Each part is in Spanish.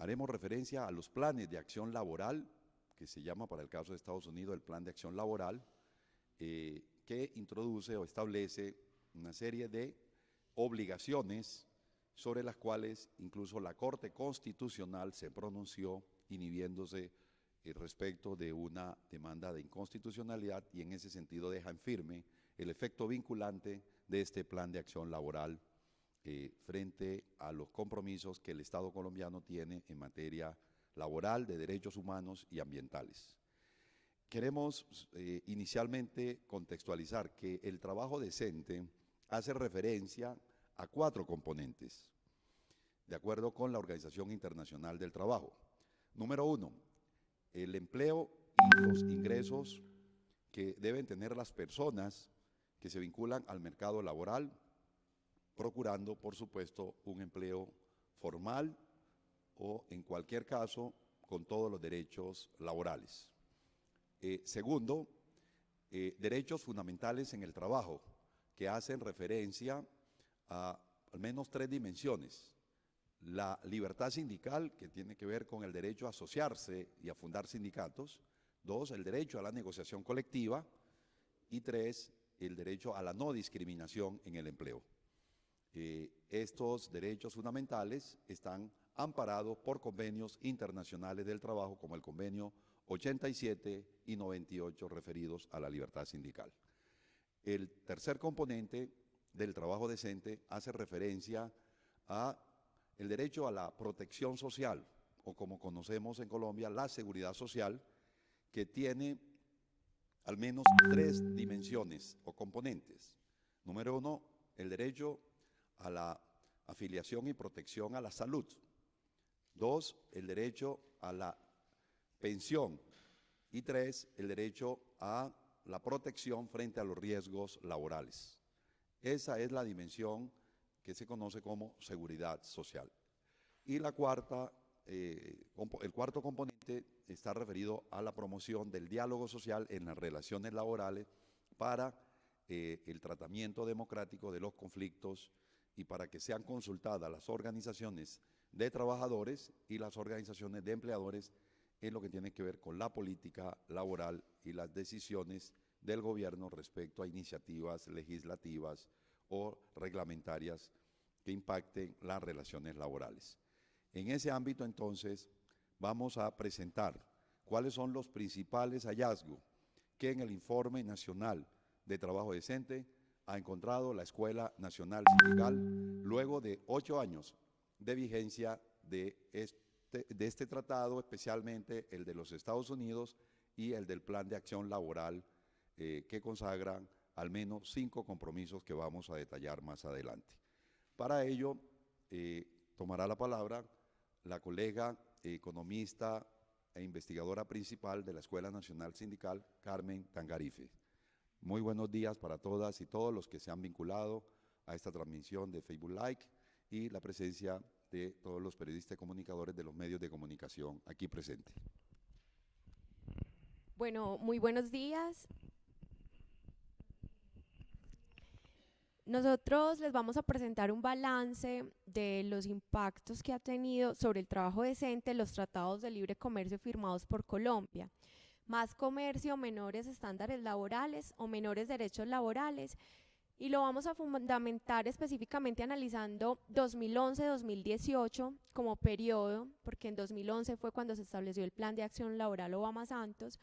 haremos referencia a los planes de acción laboral, que se llama para el caso de Estados Unidos el Plan de Acción Laboral, que introduce o establece una serie de obligaciones sobre las cuales incluso la Corte Constitucional se pronunció inhibiéndose respecto de una demanda de inconstitucionalidad, y en ese sentido deja en firme el efecto vinculante de este plan de acción laboral frente a los compromisos que el Estado colombiano tiene en materia laboral, de derechos humanos y ambientales. Queremos inicialmente contextualizar que el trabajo decente hace referencia a 4 componentes, de acuerdo con la Organización Internacional del Trabajo. Número 1, el empleo y los ingresos que deben tener las personas que se vinculan al mercado laboral, procurando, por supuesto, un empleo formal o, en cualquier caso, con todos los derechos laborales. Segundo, derechos fundamentales en el trabajo, que hacen referencia a al menos 3 dimensiones. La libertad sindical, que tiene que ver con el derecho a asociarse y a fundar sindicatos. 2, el derecho a la negociación colectiva. Y 3, el derecho a la no discriminación en el empleo. Estos derechos fundamentales están amparados por convenios internacionales del trabajo, como el convenio 87 y 98 referidos a la libertad sindical. El tercer componente del trabajo decente hace referencia a el derecho a la protección social, o como conocemos en Colombia, la seguridad social, que tiene al menos 3 dimensiones o componentes. Número 1, el derecho a la afiliación y protección a la salud. 2, el derecho a la pensión. Y 3, el derecho a la protección frente a los riesgos laborales. Esa es la dimensión que se conoce como seguridad social. Y la cuarta, el cuarto componente está referido a la promoción del diálogo social en las relaciones laborales para el tratamiento democrático de los conflictos y para que sean consultadas las organizaciones de trabajadores y las organizaciones de empleadores en lo que tiene que ver con la política laboral y las decisiones del gobierno respecto a iniciativas legislativas o reglamentarias que impacten las relaciones laborales. En ese ámbito, entonces, vamos a presentar cuáles son los principales hallazgos que en el Informe Nacional de Trabajo Decente ha encontrado la Escuela Nacional Sindical luego de 8 años de vigencia de este tratado, especialmente el de los Estados Unidos y el del Plan de Acción Laboral, que consagran al menos 5 compromisos que vamos a detallar más adelante. Para ello, tomará la palabra la colega economista e investigadora principal de la Escuela Nacional Sindical, Carmen Tangarife. Muy buenos días para todas y todos los que se han vinculado a esta transmisión de Facebook Live y la presencia de todos los periodistas y comunicadores de los medios de comunicación aquí presentes. Bueno, muy buenos días. Nosotros les vamos a presentar un balance de los impactos que ha tenido sobre el trabajo decente los tratados de libre comercio firmados por Colombia. Más comercio, menores estándares laborales o menores derechos laborales, y lo vamos a fundamentar específicamente analizando 2011-2018 como periodo, porque en 2011 fue cuando se estableció el Plan de Acción Laboral Obama-Santos,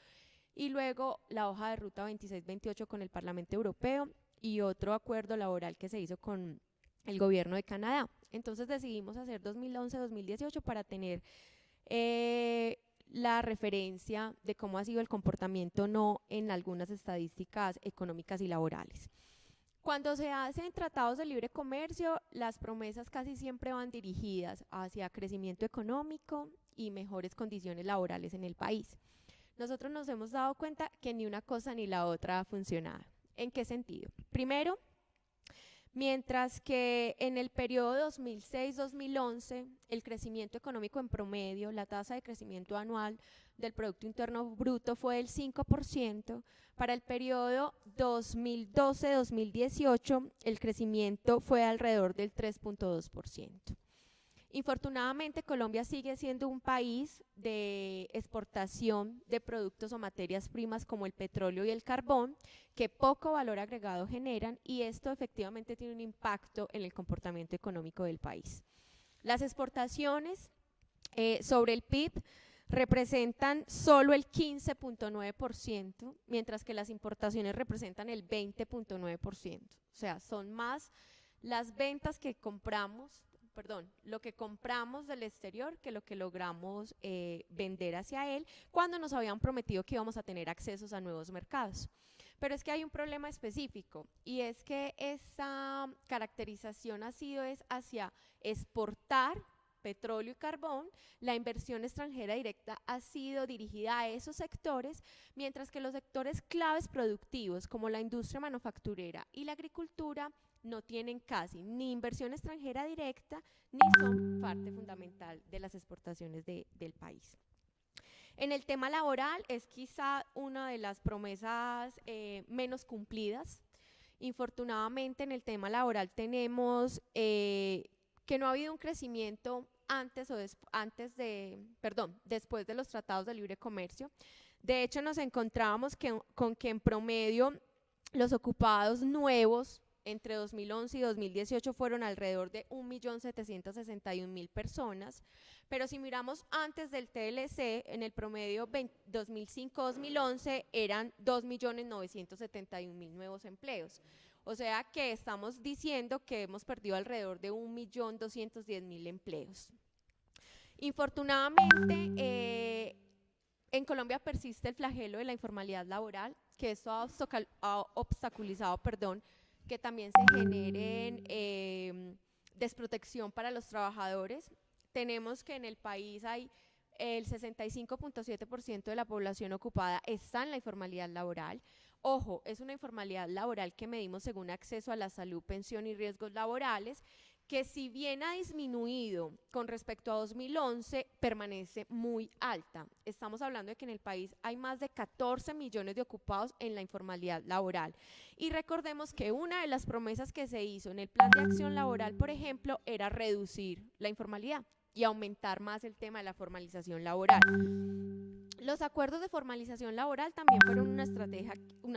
y luego la hoja de ruta 2628 con el Parlamento Europeo y otro acuerdo laboral que se hizo con el gobierno de Canadá. Entonces decidimos hacer 2011-2018 para tener la referencia de cómo ha sido el comportamiento no en algunas estadísticas económicas y laborales. Cuando se hacen tratados de libre comercio, las promesas casi siempre van dirigidas hacia crecimiento económico y mejores condiciones laborales en el país. Nosotros nos hemos dado cuenta que ni una cosa ni la otra ha funcionado. ¿En qué sentido? Primero, mientras que en el periodo 2006-2011 el crecimiento económico en promedio, la tasa de crecimiento anual del Producto Interno Bruto fue del 5%, para el periodo 2012-2018 el crecimiento fue alrededor del 3.2%. Infortunadamente, Colombia sigue siendo un país de exportación de productos o materias primas como el petróleo y el carbón, que poco valor agregado generan, y esto efectivamente tiene un impacto en el comportamiento económico del país. Las exportaciones sobre el PIB representan solo el 15.9%, mientras que las importaciones representan el 20.9%. O sea, son más las ventas que compramos, lo que compramos del exterior que lo que logramos vender hacia él, cuando nos habían prometido que íbamos a tener accesos a nuevos mercados. Pero es que hay un problema específico, y es que esa caracterización ha sido hacia exportar petróleo y carbón. La inversión extranjera directa ha sido dirigida a esos sectores, mientras que los sectores claves productivos como la industria manufacturera y la agricultura no tienen casi ni inversión extranjera directa ni son parte fundamental de las exportaciones del país. En el tema laboral es quizá una de las promesas menos cumplidas. Infortunadamente, en el tema laboral tenemos que no ha habido un crecimiento después de los tratados de libre comercio. De hecho, nos encontrábamos con que en promedio los ocupados nuevos entre 2011 y 2018 fueron alrededor de 1.761.000 personas, pero si miramos antes del TLC, en el promedio 2005-2011 eran 2.971.000 nuevos empleos. O sea que estamos diciendo que hemos perdido alrededor de 1.210.000 empleos. Infortunadamente, en Colombia persiste el flagelo de la informalidad laboral, que esto ha obstaculizado, que también se generen desprotección para los trabajadores. Tenemos que en el país hay el 65.7% de la población ocupada está en la informalidad laboral. Ojo, es una informalidad laboral que medimos según acceso a la salud, pensión y riesgos laborales, que si bien ha disminuido con respecto a 2011, permanece muy alta. Estamos hablando de que en el país hay más de 14 millones de ocupados en la informalidad laboral. Y recordemos que una de las promesas que se hizo en el Plan de Acción Laboral, por ejemplo, era reducir la informalidad y aumentar más el tema de la formalización laboral. Los acuerdos de formalización laboral también fueron una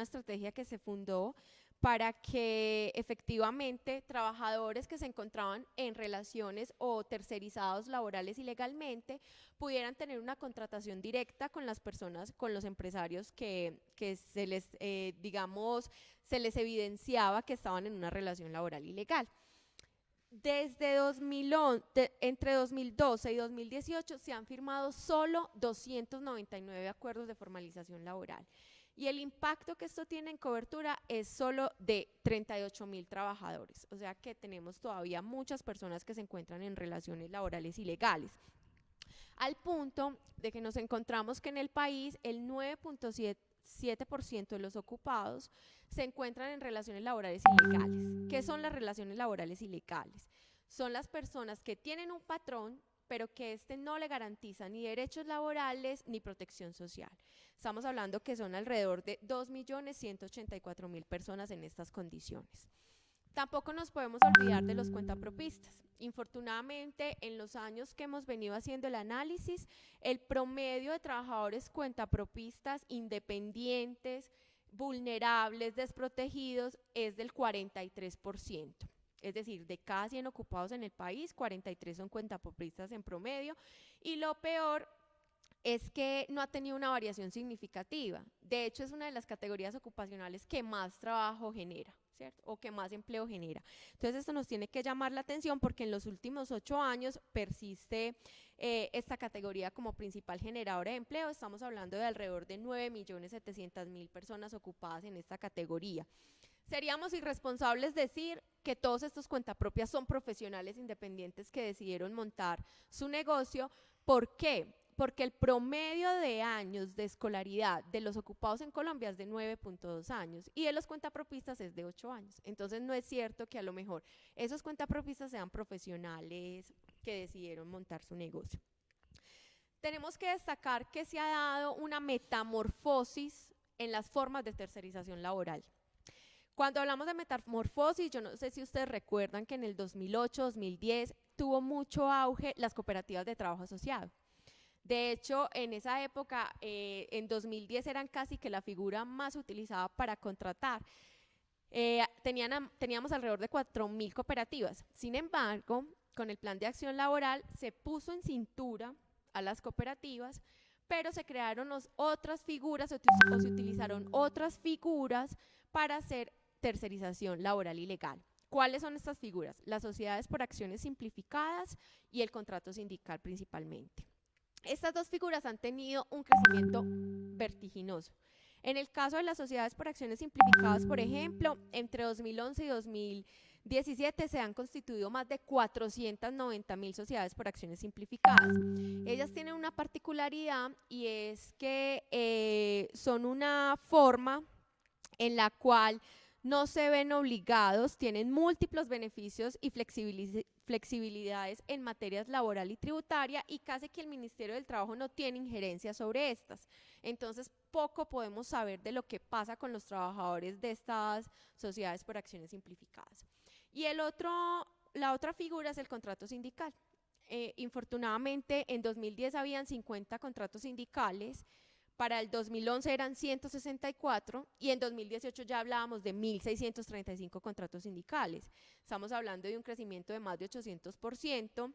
estrategia que se fundó para que efectivamente trabajadores que se encontraban en relaciones o tercerizados laborales ilegalmente pudieran tener una contratación directa con las personas, con los empresarios que se les evidenciaba que estaban en una relación laboral ilegal. Entre 2012 y 2018 se han firmado solo 299 acuerdos de formalización laboral. Y el impacto que esto tiene en cobertura es solo de 38.000 trabajadores. O sea que tenemos todavía muchas personas que se encuentran en relaciones laborales ilegales. Al punto de que nos encontramos que en el país el 9.7% de los ocupados se encuentran en relaciones laborales ilegales. ¿Qué son las relaciones laborales ilegales? Son las personas que tienen un patrón, pero que éste no le garantiza ni derechos laborales ni protección social. Estamos hablando que son alrededor de 2.184.000 personas en estas condiciones. Tampoco nos podemos olvidar de los cuentapropistas. Infortunadamente, en los años que hemos venido haciendo el análisis, el promedio de trabajadores cuentapropistas independientes, vulnerables, desprotegidos, es del 43%. Es decir, de cada 100 ocupados en el país, 43 son cuentapropistas en promedio, y lo peor es que no ha tenido una variación significativa. De hecho, es una de las categorías ocupacionales que más trabajo genera, ¿cierto? O que más empleo genera. Entonces, esto nos tiene que llamar la atención porque en los últimos 8 años persiste esta categoría como principal generadora de empleo. Estamos hablando de alrededor de 9.700.000 personas ocupadas en esta categoría. Seríamos irresponsables decir que todos estos cuentapropias son profesionales independientes que decidieron montar su negocio. ¿Por qué? Porque el promedio de años de escolaridad de los ocupados en Colombia es de 9.2 años y de los cuentapropistas es de 8 años. Entonces no es cierto que a lo mejor esos cuentapropistas sean profesionales que decidieron montar su negocio. Tenemos que destacar que se ha dado una metamorfosis en las formas de tercerización laboral. Cuando hablamos de metamorfosis, yo no sé si ustedes recuerdan que en el 2008, 2010 tuvo mucho auge las cooperativas de trabajo asociado. De hecho, en esa época, en 2010 eran casi que la figura más utilizada para contratar. Teníamos alrededor de 4.000 cooperativas. Sin embargo, con el Plan de Acción Laboral se puso en cintura a las cooperativas, pero se crearon otras figuras o se utilizaron otras figuras para hacer tercerización laboral y legal. ¿Cuáles son estas figuras? Las sociedades por acciones simplificadas y el contrato sindical principalmente. Estas dos figuras han tenido un crecimiento vertiginoso. En el caso de las sociedades por acciones simplificadas, por ejemplo, entre 2011 y 2017 se han constituido más de 490.000 sociedades por acciones simplificadas. Ellas tienen una particularidad y es que son una forma en la cual no se ven obligados, tienen múltiples beneficios y flexibilidades en materias laboral y tributaria, y casi que el Ministerio del Trabajo no tiene injerencia sobre estas. Entonces, poco podemos saber de lo que pasa con los trabajadores de estas sociedades por acciones simplificadas. Y la otra figura es el contrato sindical. Infortunadamente, en 2010 habían 50 contratos sindicales, para el 2011 eran 164 y en 2018 ya hablábamos de 1.635 contratos sindicales. Estamos hablando de un crecimiento de más de 800%,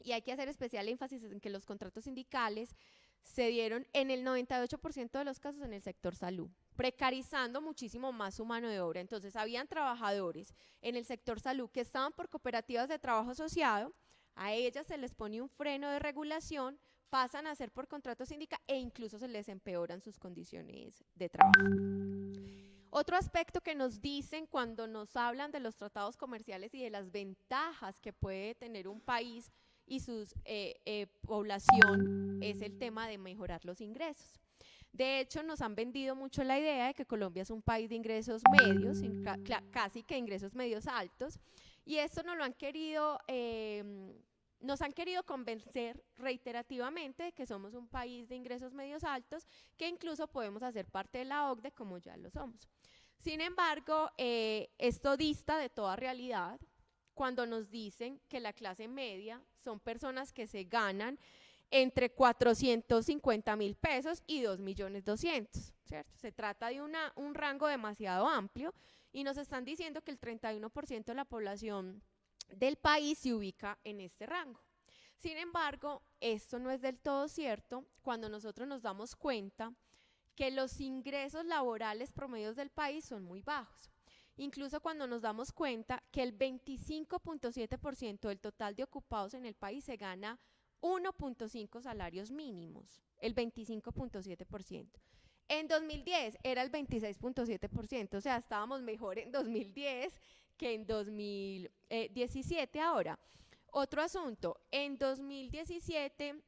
y hay que hacer especial énfasis en que los contratos sindicales se dieron en el 98% de los casos en el sector salud, precarizando muchísimo más su mano de obra. Entonces, habían trabajadores en el sector salud que estaban por cooperativas de trabajo asociado, a ellas se les pone un freno de regulación, pasan a ser por contrato sindical e incluso se les empeoran sus condiciones de trabajo. Otro aspecto que nos dicen cuando nos hablan de los tratados comerciales y de las ventajas que puede tener un país y su población es el tema de mejorar los ingresos. De hecho, nos han vendido mucho la idea de que Colombia es un país de ingresos medios, casi que ingresos medios altos, y esto nos lo han querido nos han querido convencer reiterativamente de que somos un país de ingresos medios altos, que incluso podemos hacer parte de la OCDE como ya lo somos. Sin embargo, esto dista de toda realidad cuando nos dicen que la clase media son personas que se ganan entre 450.000 pesos y 2.200.000, ¿cierto? Se trata de un rango demasiado amplio y nos están diciendo que el 31% de la población del país se ubica en este rango. Sin embargo, esto no es del todo cierto cuando nosotros nos damos cuenta que los ingresos laborales promedios del país son muy bajos. Incluso cuando nos damos cuenta que el 25.7% del total de ocupados en el país se gana 1.5 salarios mínimos, el 25.7%. En 2010 era el 26.7%, o sea, estábamos mejor en 2010 que en 2017 ahora. Otro asunto, en 2017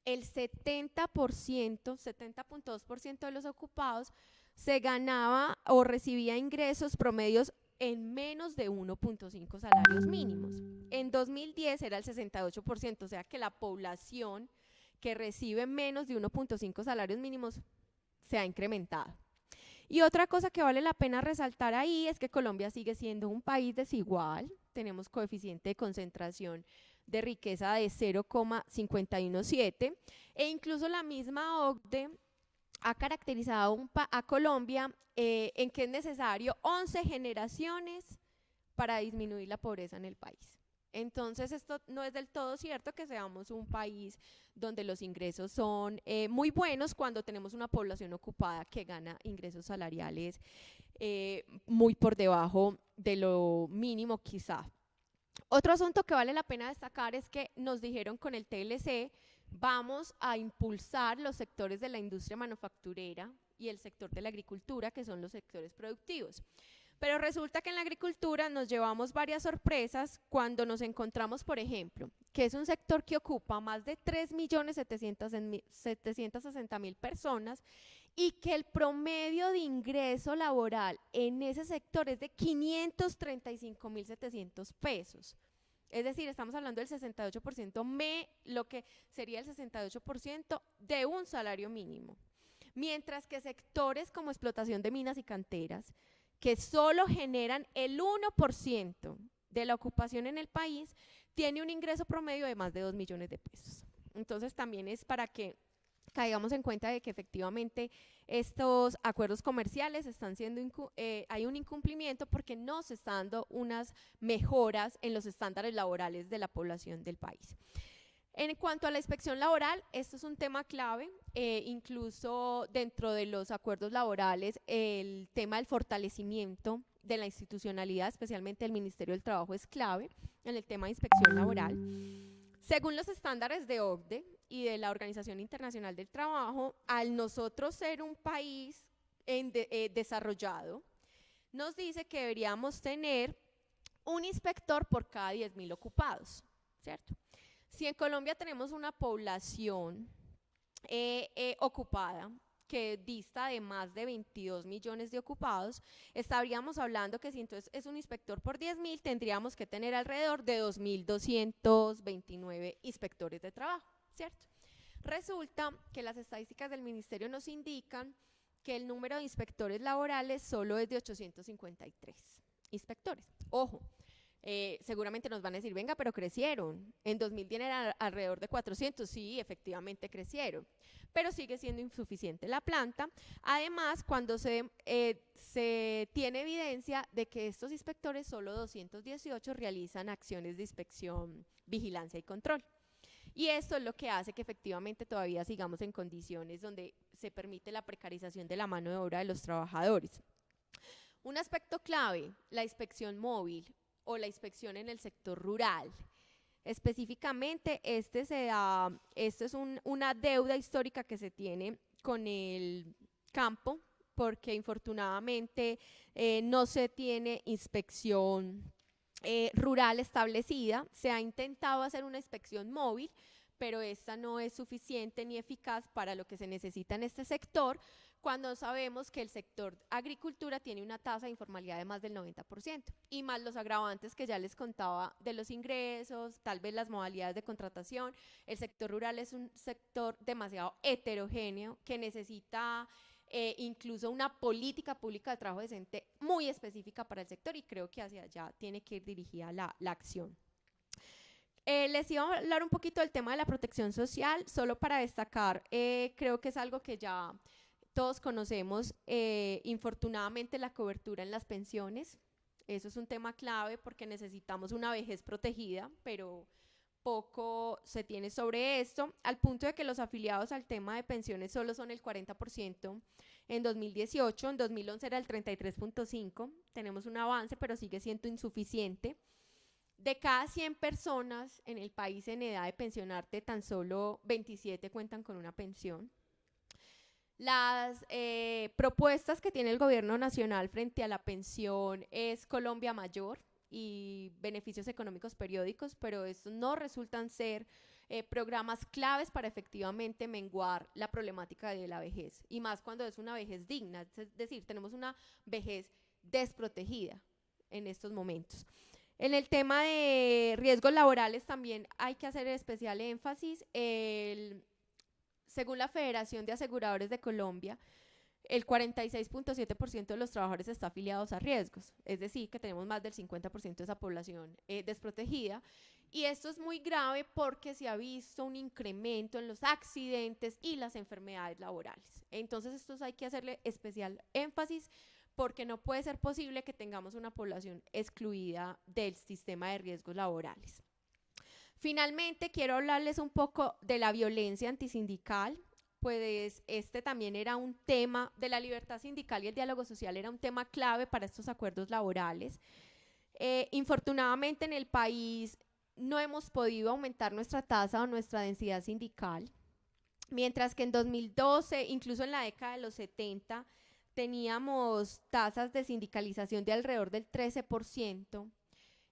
el 70.2% de los ocupados se ganaba o recibía ingresos promedios en menos de 1.5 salarios mínimos. En 2010 era el 68%, o sea que la población que recibe menos de 1.5 salarios mínimos se ha incrementado. Y otra cosa que vale la pena resaltar ahí es que Colombia sigue siendo un país desigual. Tenemos coeficiente de concentración de riqueza de 0,517 e incluso la misma OCDE ha caracterizado a Colombia en que es necesario 11 generaciones para disminuir la pobreza en el país. Entonces, esto no es del todo cierto que seamos un país donde los ingresos son muy buenos cuando tenemos una población ocupada que gana ingresos salariales muy por debajo de lo mínimo quizá. Otro asunto que vale la pena destacar es que nos dijeron con el TLC vamos a impulsar los sectores de la industria manufacturera y el sector de la agricultura, que son los sectores productivos. Pero resulta que en la agricultura nos llevamos varias sorpresas cuando nos encontramos, por ejemplo, que es un sector que ocupa más de 3.760.000 personas y que el promedio de ingreso laboral en ese sector es de 535.700 pesos. Es decir, estamos hablando del 68%, lo que sería el 68% de un salario mínimo. Mientras que sectores como explotación de minas y canteras, que solo generan el 1% de la ocupación en el país, tiene un ingreso promedio de más de 2 millones de pesos. Entonces también es para que caigamos en cuenta de que efectivamente estos acuerdos comerciales están siendo, hay un incumplimiento porque no se están dando unas mejoras en los estándares laborales de la población del país. En cuanto a la inspección laboral, esto es un tema clave, incluso dentro de los acuerdos laborales, el tema del fortalecimiento de la institucionalidad, especialmente del Ministerio del Trabajo, es clave en el tema de inspección laboral. Según los estándares de OCDE y de la Organización Internacional del Trabajo, al nosotros ser un país desarrollado, nos dice que deberíamos tener un inspector por cada 10.000 ocupados, ¿cierto? Si en Colombia tenemos una población ocupada que dista de más de 22 millones de ocupados, estaríamos hablando que si entonces es un inspector por 10.000, tendríamos que tener alrededor de 2.229 inspectores de trabajo, ¿cierto? Resulta que las estadísticas del ministerio nos indican que el número de inspectores laborales solo es de 853 inspectores. Ojo, seguramente nos van a decir, venga, pero crecieron. En 2010 era alrededor de 400, sí, efectivamente crecieron, pero sigue siendo insuficiente la planta. Además, cuando se tiene evidencia de que estos inspectores, solo 218 realizan acciones de inspección, vigilancia y control. Y esto es lo que hace que efectivamente todavía sigamos en condiciones donde se permite la precarización de la mano de obra de los trabajadores. Un aspecto clave, la inspección móvil o la inspección en el sector rural. Específicamente, esto es una deuda histórica que se tiene con el campo, porque infortunadamente no se tiene inspección rural establecida. Se ha intentado hacer una inspección móvil, pero esta no es suficiente ni eficaz para lo que se necesita en este sector, cuando sabemos que el sector agricultura tiene una tasa de informalidad de más del 90%, y más los agravantes que ya les contaba de los ingresos, tal vez las modalidades de contratación. El sector rural es un sector demasiado heterogéneo que necesita incluso una política pública de trabajo decente muy específica para el sector, y creo que hacia allá tiene que ir dirigida la acción. Les iba a hablar un poquito del tema de la protección social, solo para destacar, creo que es algo que ya todos conocemos, infortunadamente la cobertura en las pensiones. Eso es un tema clave porque necesitamos una vejez protegida, pero poco se tiene sobre esto, al punto de que los afiliados al tema de pensiones solo son el 40% en 2018, en 2011 era el 33.5%, tenemos un avance, pero sigue siendo insuficiente. De cada 100 personas en el país en edad de pensionarte, tan solo 27 cuentan con una pensión. Las propuestas que tiene el gobierno nacional frente a la pensión es Colombia Mayor y beneficios económicos periódicos, pero estos no resultan ser programas claves para efectivamente menguar la problemática de la vejez, y más cuando es una vejez digna, es decir, tenemos una vejez desprotegida en estos momentos. En el tema de riesgos laborales también hay que hacer especial énfasis. Según la Federación de Aseguradores de Colombia, el 46.7% de los trabajadores está afiliados a riesgos, es decir, que tenemos más del 50% de esa población desprotegida, y esto es muy grave porque se ha visto un incremento en los accidentes y las enfermedades laborales. Entonces, estos hay que hacerle especial énfasis, porque no puede ser posible que tengamos una población excluida del sistema de riesgos laborales. Finalmente, quiero hablarles un poco de la violencia antisindical, pues este también era un tema de la libertad sindical, y el diálogo social era un tema clave para estos acuerdos laborales. Infortunadamente en el país no hemos podido aumentar nuestra tasa o nuestra densidad sindical, mientras que en 2012, incluso en la década de los 70, teníamos tasas de sindicalización de alrededor del 13%,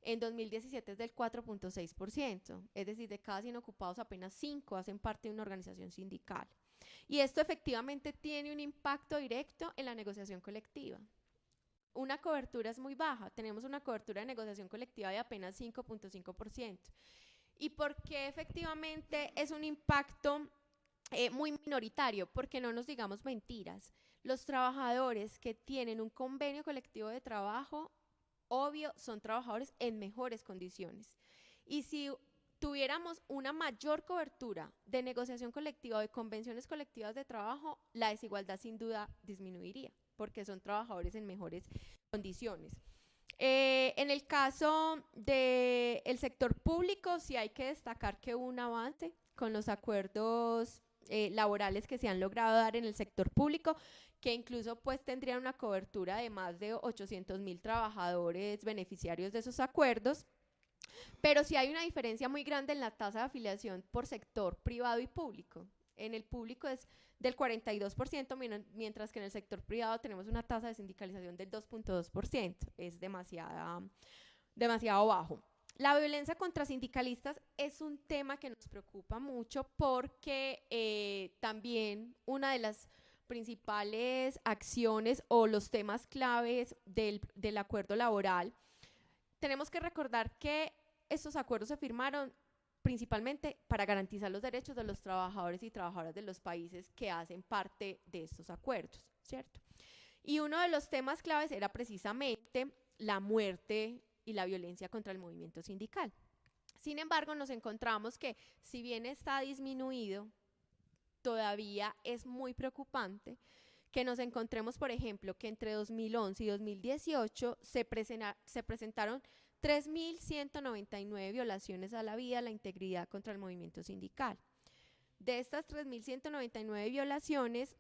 en 2017 es del 4.6%, es decir, de cada 100 ocupados apenas 5 hacen parte de una organización sindical. Y esto efectivamente tiene un impacto directo en la negociación colectiva. Una cobertura es muy baja, tenemos una cobertura de negociación colectiva de apenas 5.5%. ¿Y por qué efectivamente es un impacto muy minoritario? Porque no nos digamos mentiras, los trabajadores que tienen un convenio colectivo de trabajo, obvio, son trabajadores en mejores condiciones. Y si tuviéramos una mayor cobertura de negociación colectiva o de convenciones colectivas de trabajo, la desigualdad sin duda disminuiría, porque son trabajadores en mejores condiciones. En el caso del sector público, sí hay que destacar que hubo un avance con los acuerdos laborales que se han logrado dar en el sector público, que incluso pues tendrían una cobertura de más de 800.000 trabajadores beneficiarios de esos acuerdos. Pero sí hay una diferencia muy grande en la tasa de afiliación por sector privado y público. En el público es del 42%, mientras que en el sector privado tenemos una tasa de sindicalización del 2.2%. Es demasiado bajo. La violencia contra sindicalistas es un tema que nos preocupa mucho porque también una de las principales acciones o los temas claves del acuerdo laboral, tenemos que recordar que estos acuerdos se firmaron principalmente para garantizar los derechos de los trabajadores y trabajadoras de los países que hacen parte de estos acuerdos, ¿cierto? Y uno de los temas claves era precisamente la muerte y la violencia contra el movimiento sindical. Sin embargo, nos encontramos que si bien está disminuido, todavía es muy preocupante que nos encontremos, por ejemplo, que entre 2011 y 2018 se presentaron 3.199 violaciones a la vida, a la integridad contra el movimiento sindical. De estas 3.199 violaciones,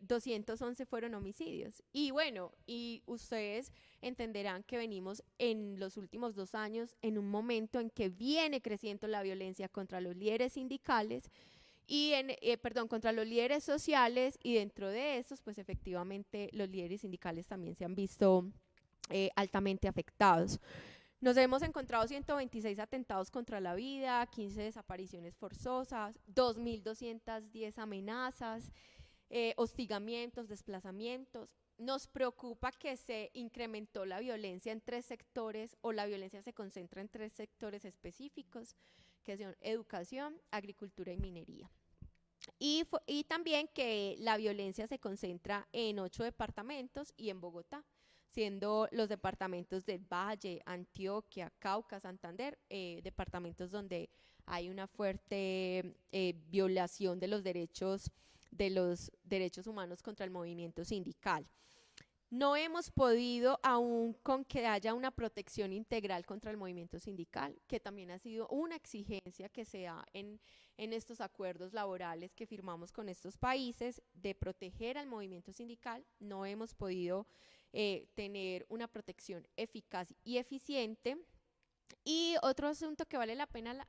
211 fueron homicidios. Y bueno, y ustedes entenderán que venimos en los últimos 2 años en un momento en que viene creciendo la violencia contra los líderes sindicales y contra los líderes sociales, y dentro de estos, pues efectivamente los líderes sindicales también se han visto altamente afectados. Nos hemos encontrado 126 atentados contra la vida, 15 desapariciones forzosas, 2.210 amenazas, hostigamientos, desplazamientos. Nos preocupa que se incrementó la violencia en 3 sectores, o la violencia se concentra en 3 sectores específicos, que son educación, agricultura y minería. Y también que la violencia se concentra en 8 departamentos y en Bogotá, siendo los departamentos del Valle, Antioquia, Cauca, Santander, departamentos donde hay una fuerte violación de los derechos humanos contra el movimiento sindical. No hemos podido aún con que haya una protección integral contra el movimiento sindical, que también ha sido una exigencia que se da en estos acuerdos laborales que firmamos con estos países, de proteger al movimiento sindical. No hemos podido tener una protección eficaz y eficiente. Y otro asunto que vale la pena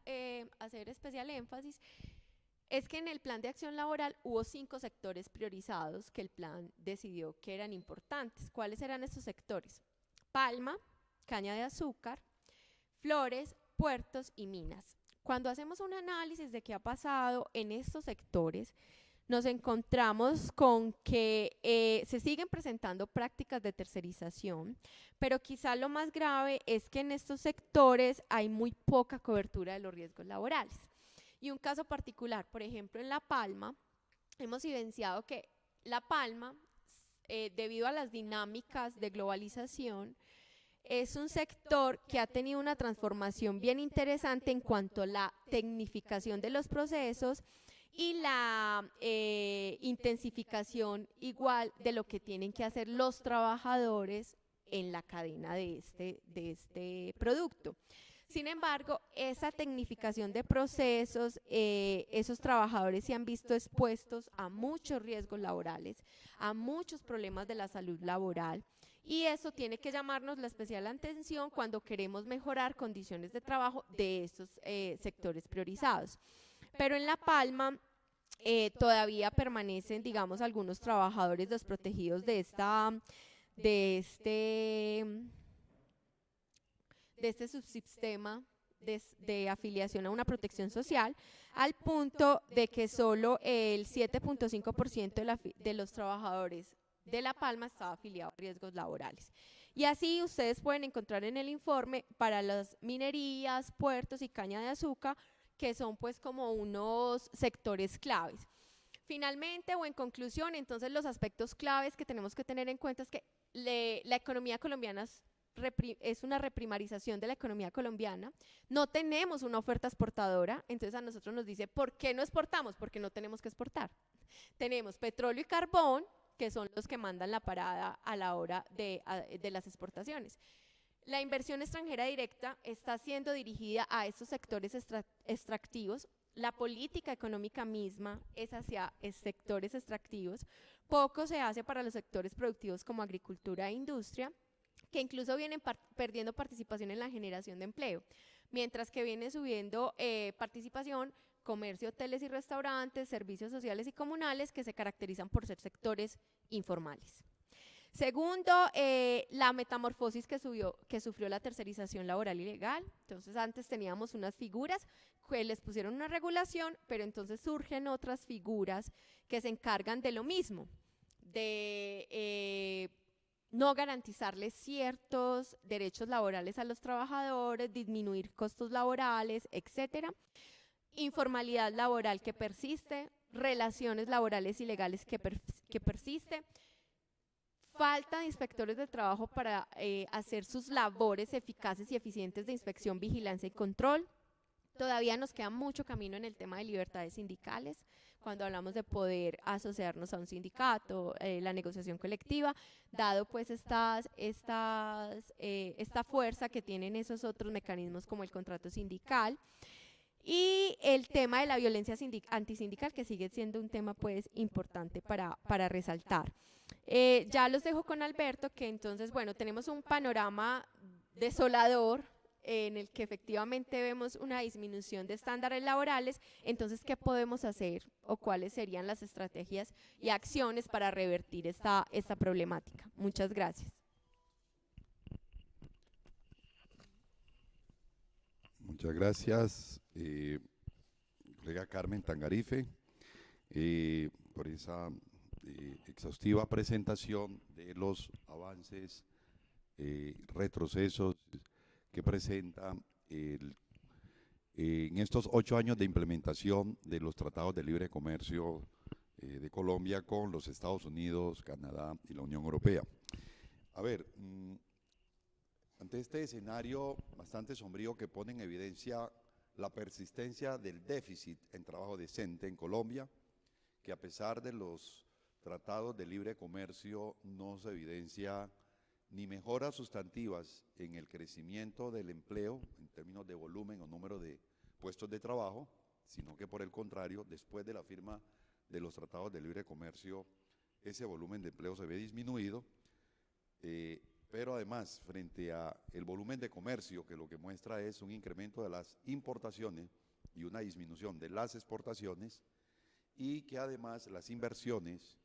hacer especial énfasis es que en el plan de acción laboral hubo 5 sectores priorizados que el plan decidió que eran importantes. ¿Cuáles eran estos sectores? Palma, caña de azúcar, flores, puertos y minas. Cuando hacemos un análisis de qué ha pasado en estos sectores, nos encontramos con que se siguen presentando prácticas de tercerización, pero quizá lo más grave es que en estos sectores hay muy poca cobertura de los riesgos laborales. Y un caso particular, por ejemplo, en La Palma, hemos evidenciado que La Palma, debido a las dinámicas de globalización, es un sector que ha tenido una transformación bien interesante en cuanto a la tecnificación de los procesos y la intensificación igual de lo que tienen que hacer los trabajadores en la cadena de este producto. Sin embargo, esa tecnificación de procesos, esos trabajadores se han visto expuestos a muchos riesgos laborales, a muchos problemas de la salud laboral, y eso tiene que llamarnos la especial atención cuando queremos mejorar condiciones de trabajo de estos sectores priorizados. Pero en La Palma todavía permanecen, digamos, algunos trabajadores desprotegidos de este subsistema de afiliación a una protección social, al punto de que solo el 7.5% de los trabajadores de La Palma estaba afiliado a riesgos laborales. Y así ustedes pueden encontrar en el informe para las minerías, puertos y caña de azúcar, que son pues como unos sectores claves. Finalmente, o en conclusión, entonces los aspectos claves que tenemos que tener en cuenta es que la economía colombiana es una reprimarización de la economía colombiana, no tenemos una oferta exportadora, entonces a nosotros nos dice, ¿por qué no exportamos? Porque no tenemos que exportar. Tenemos petróleo y carbón, que son los que mandan la parada a la hora de las exportaciones. La inversión extranjera directa está siendo dirigida a estos sectores extractivos. La política económica misma es hacia sectores extractivos. Poco se hace para los sectores productivos como agricultura e industria, que incluso vienen perdiendo participación en la generación de empleo, mientras que viene subiendo participación comercio, hoteles y restaurantes, servicios sociales y comunales, que se caracterizan por ser sectores informales. Segundo, la metamorfosis que sufrió la tercerización laboral y legal. Entonces antes teníamos unas figuras que les pusieron una regulación, pero entonces surgen otras figuras que se encargan de lo mismo, de no garantizarles ciertos derechos laborales a los trabajadores, disminuir costos laborales, etcétera. Informalidad laboral que persiste, relaciones laborales ilegales que persiste, falta de inspectores de trabajo para hacer sus labores eficaces y eficientes de inspección, vigilancia y control. Todavía nos queda mucho camino en el tema de libertades sindicales, cuando hablamos de poder asociarnos a un sindicato, la negociación colectiva, dado pues esta fuerza que tienen esos otros mecanismos como el contrato sindical. Y el tema de la violencia antisindical, que sigue siendo un tema pues importante para resaltar. Ya los dejo con Alberto, que entonces, bueno, tenemos un panorama desolador en el que efectivamente vemos una disminución de estándares laborales. Entonces, ¿qué podemos hacer o cuáles serían las estrategias y acciones para revertir esta problemática? Muchas gracias. Muchas gracias, colega Carmen Tangarife, por esa exhaustiva presentación de los avances, retrocesos que presenta en estos 8 años de implementación de los tratados de libre comercio de Colombia con los Estados Unidos, Canadá y la Unión Europea. A ver, ante este escenario bastante sombrío que pone en evidencia la persistencia del déficit en trabajo decente en Colombia, que a pesar de los tratados de libre comercio no se evidencia ni mejoras sustantivas en el crecimiento del empleo en términos de volumen o número de puestos de trabajo, sino que por el contrario, después de la firma de los tratados de libre comercio, ese volumen de empleo se ve disminuido, pero además, frente a el volumen de comercio, que lo que muestra es un incremento de las importaciones y una disminución de las exportaciones, y que además las inversiones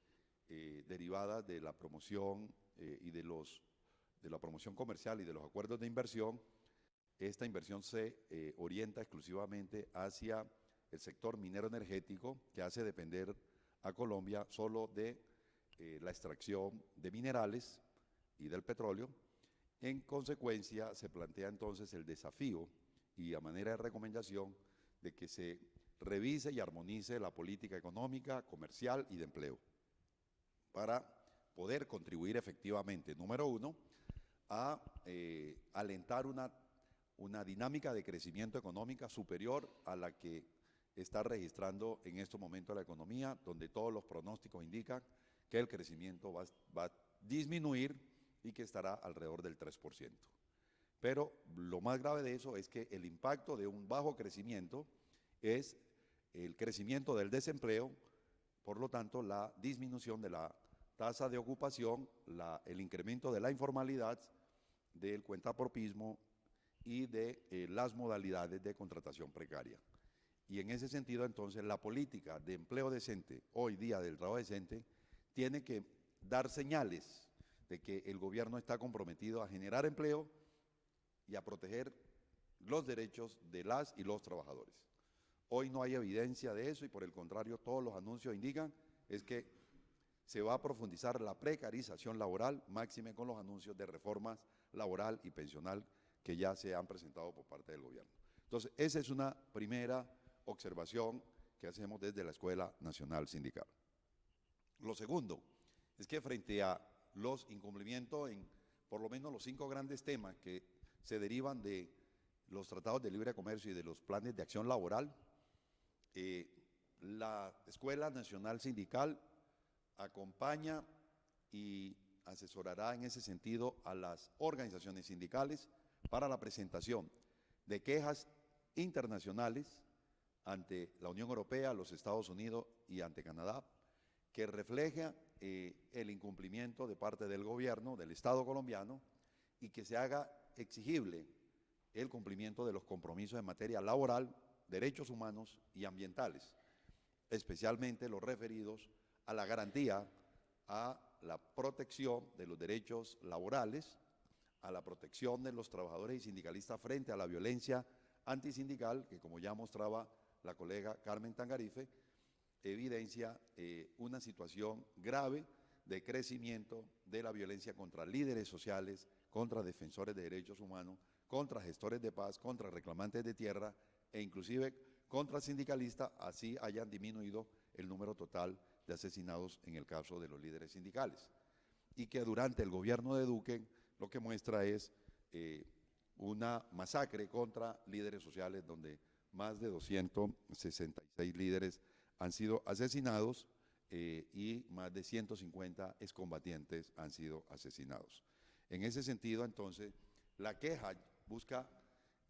derivadas de la promoción y de la promoción comercial y de los acuerdos de inversión, esta inversión se orienta exclusivamente hacia el sector minero energético, que hace depender a Colombia solo de la extracción de minerales y del petróleo. En consecuencia, se plantea entonces el desafío y a manera de recomendación de que se revise y armonice la política económica, comercial y de empleo para poder contribuir efectivamente, número uno, a alentar una dinámica de crecimiento económica superior a la que está registrando en estos momentos la economía, donde todos los pronósticos indican que el crecimiento va a disminuir y que estará alrededor del 3%. Pero lo más grave de eso es que el impacto de un bajo crecimiento es el crecimiento del desempleo, por lo tanto la disminución de la tasa de ocupación, el incremento de la informalidad, del cuentapropismo y de las modalidades de contratación precaria. Y en ese sentido, entonces, la política de empleo decente, hoy día del trabajo decente, tiene que dar señales de que el gobierno está comprometido a generar empleo y a proteger los derechos de las y los trabajadores. Hoy no hay evidencia de eso y por el contrario todos los anuncios indican es que se va a profundizar la precarización laboral, máxime con los anuncios de reformas laboral y pensional que ya se han presentado por parte del gobierno. Entonces, esa es una primera observación que hacemos desde la Escuela Nacional Sindical. Lo segundo es que frente a los incumplimientos en por lo menos los 5 grandes temas que se derivan de los tratados de libre comercio y de los planes de acción laboral. La Escuela Nacional Sindical acompaña y asesorará en ese sentido a las organizaciones sindicales para la presentación de quejas internacionales ante la Unión Europea, los Estados Unidos y ante Canadá, que refleja el incumplimiento de parte del gobierno, del Estado colombiano, y que se haga exigible el cumplimiento de los compromisos en materia laboral, derechos humanos y ambientales, especialmente los referidos a la garantía a la protección de los derechos laborales, a la protección de los trabajadores y sindicalistas frente a la violencia antisindical, que como ya mostraba la colega Carmen Tangarife, evidencia una situación grave de crecimiento de la violencia contra líderes sociales, contra defensores de derechos humanos, contra gestores de paz, contra reclamantes de tierra e inclusive contra sindicalistas, así hayan disminuido el número total de asesinados en el caso de los líderes sindicales. Y que durante el gobierno de Duque lo que muestra es una masacre contra líderes sociales donde más de 266 líderes han sido asesinados y más de 150 excombatientes han sido asesinados. En ese sentido, entonces, la queja busca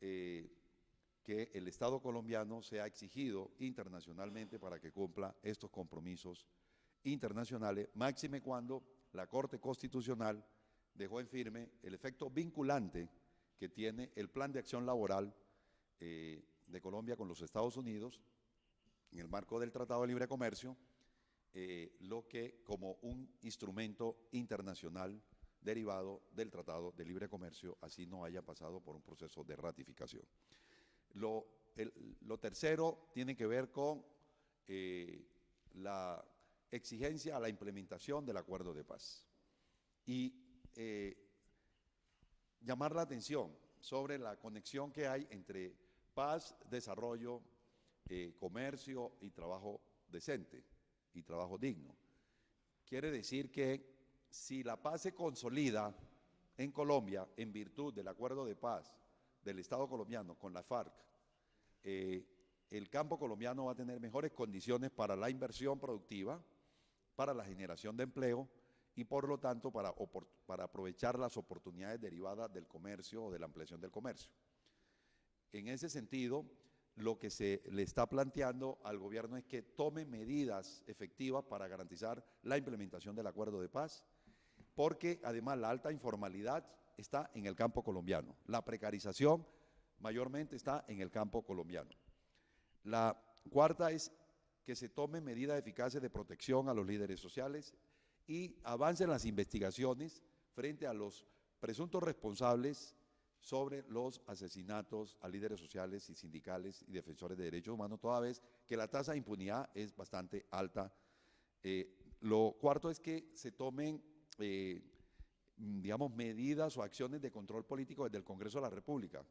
que el Estado colombiano sea exigido internacionalmente para que cumpla estos compromisos internacionales, máxime cuando la Corte Constitucional dejó en firme el efecto vinculante que tiene el Plan de Acción Laboral de Colombia con los Estados Unidos en el marco del Tratado de Libre Comercio, lo que como un instrumento internacional derivado del Tratado de Libre Comercio, así no haya pasado por un proceso de ratificación. Lo tercero tiene que ver con la exigencia a la implementación del acuerdo de paz y llamar la atención sobre la conexión que hay entre paz, desarrollo, comercio y trabajo decente y trabajo digno. Quiere decir que si la paz se consolida en Colombia en virtud del acuerdo de paz del Estado colombiano con la FARC, el campo colombiano va a tener mejores condiciones para la inversión productiva, para la generación de empleo y por lo tanto para aprovechar las oportunidades derivadas del comercio o de la ampliación del comercio. En ese sentido, lo que se le está planteando al gobierno es que tome medidas efectivas para garantizar la implementación del acuerdo de paz, porque además la alta informalidad está en el campo colombiano, la precarización mayormente está en el campo colombiano. La cuarta es que se tomen medidas eficaces de protección a los líderes sociales y avancen las investigaciones frente a los presuntos responsables sobre los asesinatos a líderes sociales y sindicales y defensores de derechos humanos, toda vez que la tasa de impunidad es bastante alta. Lo cuarto es que se tomen, digamos, medidas o acciones de control político desde el Congreso de la República,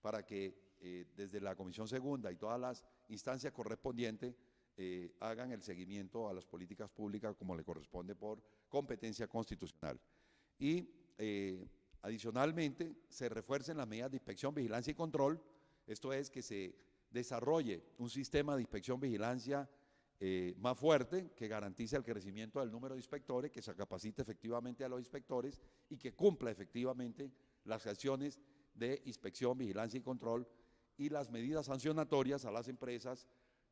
para que desde la Comisión Segunda y todas las instancias correspondientes hagan el seguimiento a las políticas públicas como le corresponde por competencia constitucional. Y adicionalmente, se refuercen las medidas de inspección, vigilancia y control, esto es que se desarrolle un sistema de inspección, vigilancia más fuerte, que garantice el crecimiento del número de inspectores, que se capacite efectivamente a los inspectores y que cumpla efectivamente las acciones de inspección, vigilancia y control y las medidas sancionatorias a las empresas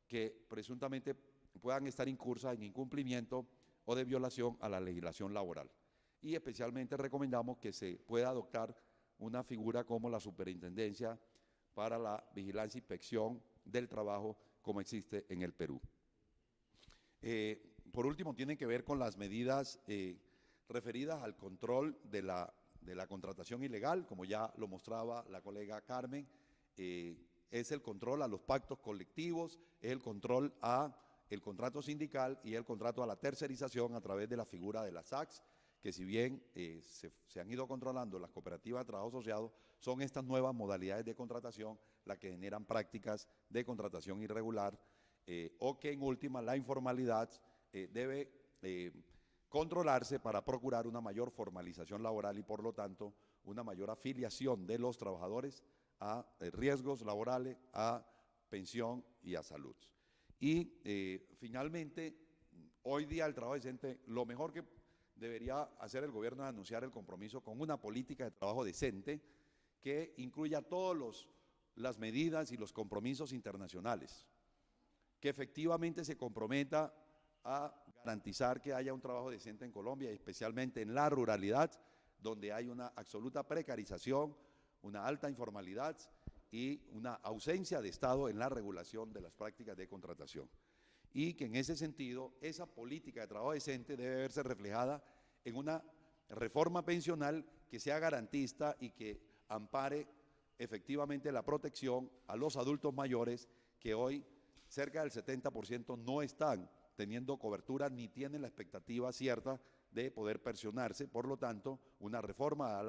que presuntamente puedan estar incursas en incumplimiento o de violación a la legislación laboral. Y especialmente recomendamos que se pueda adoptar una figura como la Superintendencia para la Vigilancia e Inspección del Trabajo, como existe en el Perú. Por último, tiene que ver con las medidas referidas al control de la contratación ilegal, como ya lo mostraba la colega Carmen, es el control a los pactos colectivos, es el control a el contrato sindical y el contrato a la tercerización a través de la figura de las SACs, que si bien se han ido controlando las cooperativas de trabajo asociado, son estas nuevas modalidades de contratación las que generan prácticas de contratación irregular o que en última la informalidad debe controlarse para procurar una mayor formalización laboral y, por lo tanto, una mayor afiliación de los trabajadores a riesgos laborales, a pensión y a salud. Y finalmente, hoy día el trabajo decente, lo mejor que debería hacer el gobierno es anunciar el compromiso con una política de trabajo decente que incluya todas las medidas y los compromisos internacionales, que efectivamente se comprometa a garantizar que haya un trabajo decente en Colombia, especialmente en la ruralidad, donde hay una absoluta precarización, una alta informalidad y una ausencia de Estado en la regulación de las prácticas de contratación. Y que en ese sentido, esa política de trabajo decente debe verse reflejada en una reforma pensional que sea garantista y que ampare efectivamente la protección a los adultos mayores que hoy cerca del 70% no están teniendo cobertura ni tienen la expectativa cierta de poder pensionarse. Por lo tanto, una reforma a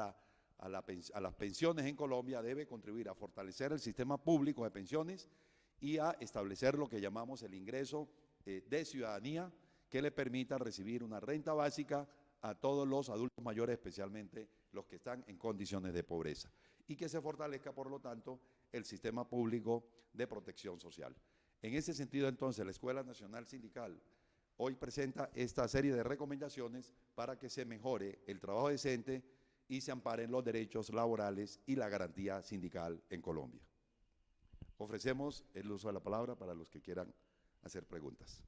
las pensiones en Colombia debe contribuir a fortalecer el sistema público de pensiones y a establecer lo que llamamos el ingreso de ciudadanía, que le permita recibir una renta básica a todos los adultos mayores, especialmente los que están en condiciones de pobreza, y que se fortalezca, por lo tanto, el sistema público de protección social. En ese sentido, entonces, la Escuela Nacional Sindical hoy presenta esta serie de recomendaciones para que se mejore el trabajo decente y se amparen los derechos laborales y la garantía sindical en Colombia. Ofrecemos el uso de la palabra para los que quieran hacer preguntas.